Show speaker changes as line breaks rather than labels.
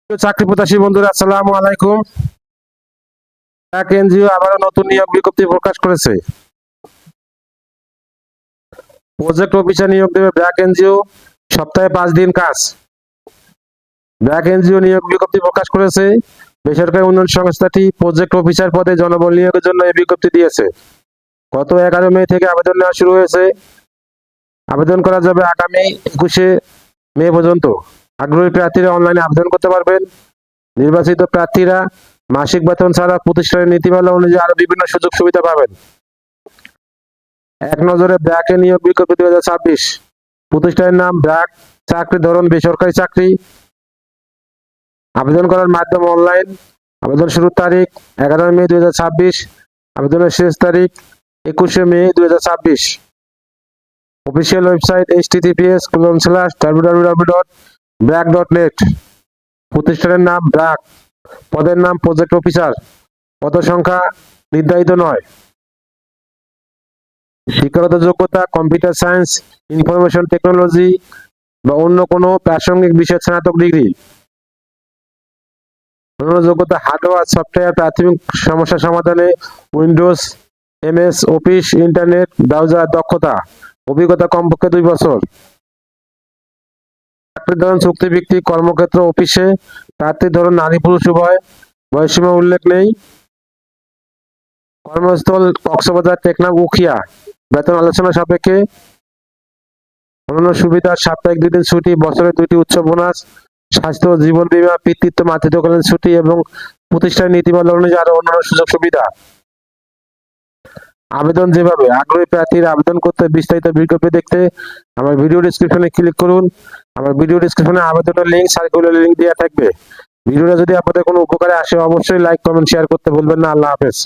চাকরি প্রত্যাশী বন্ধুরা, আসসালামু আলাইকুম। এক এনজিও আবারও নতুন নিয়োগ বিজ্ঞপ্তি প্রকাশ করেছে। প্রজেক্ট অফিসার নিয়োগ দেবে ব্র্যাক এনজিও। সপ্তাহে 5 দিন কাজ। ব্র্যাক এনজিও নিয়োগ বিজ্ঞপ্তি প্রকাশ করেছে। বেসরকারি উন্নয়ন সংস্থাটি প্রজেক্ট অফিসার পদে জনবল নিয়োগের জন্য এই বিজ্ঞপ্তি দিয়েছে। গত 11 মে থেকে আবেদন নেওয়া শুরু হয়েছে। আবেদন করা যাবে আগামী 21 মে পর্যন্ত। আগ্রহী প্রার্থীরা অনলাইনে আবেদন করতে পারবেন। নির্বাচিত প্রার্থীরা মাসিক বেতন ছাড়া প্রতিষ্ঠানের নীতিমালা অনুযায়ী আরো বিভিন্ন সুযোগ সুবিধা পাবেন। এক নজরে ব্র্যাকে নিয়োগ বিজ্ঞপ্তি 2026। প্রতিষ্ঠানের নাম ব্র্যাক। চাকরি ধরন বেসরকারি চাকরি। আবেদন করার মাধ্যম অনলাইন। আবেদন শুরুর তারিখ 11 মে 2026। আবেদনের শেষ তারিখ 21 মে 2026। Official website https://www.brac.net। প্রতিষ্ঠানের নাম ব্র্যাক। পদের নাম প্রজেক্ট অফিসার। পদ সংখ্যা নির্ধারিত নয়। শিক্ষাগত যোগ্যতা কম্পিউটার সায়েন্স, ইনফরমেশন টেকনোলজি বা অন্য কোনো প্রাসঙ্গিক বিষয়ে স্নাতক ডিগ্রি। অন্যান্য যোগ্যতা হার্ডওয়্যার, সফটওয়্যার, প্রাথমিক সমস্যা সমাধানে Windows, MS office, internet browser দক্ষতা। অভিজ্ঞতা কমপক্ষে 2 বছর। চাকরির ধরন চুক্তিভিত্তিক, কর্মক্ষেত্র অফিসে। প্রার্থীর ধরন নারী পুরুষ উভয়। বয়সীমা উল্লেখ নেই। কর্মস্থল কক্সবাজার, টেকনাফ, উখিয়া। বেতন আলোচনা সাপেক্ষে। অন্যান্য সুবিধা সাপ্তাহিক 2 দিন ছুটি, বছরে 2টি উচ্চ বোনাস, স্বাস্থ্য ও জীবন বীমা, পিতৃত্ব মাতৃত্বকালীন ছুটি এবং প্রতিষ্ঠানের নীতিমালা অনুযায়ী আরো অন্যান্য সুযোগ সুবিধা। আবেদন যেভাবে আগ্রহী প্রার্থীরা আবেদন করতে বিস্তারিত বিজ্ঞপ্তি দেখতে আমার ভিডিও ডেসক্রিপশনে ক্লিক করুন। আমার ভিডিও ডেসক্রিপশনে আবেদনের লিঙ্ক, সার্কুলার লিঙ্ক দেওয়া থাকবে। ভিডিওটা যদি আপনাদের কোনো উপকারে আসে অবশ্যই লাইক, কমেন্ট, শেয়ার করতে ভুলবেন না। আল্লাহ হাফেজ।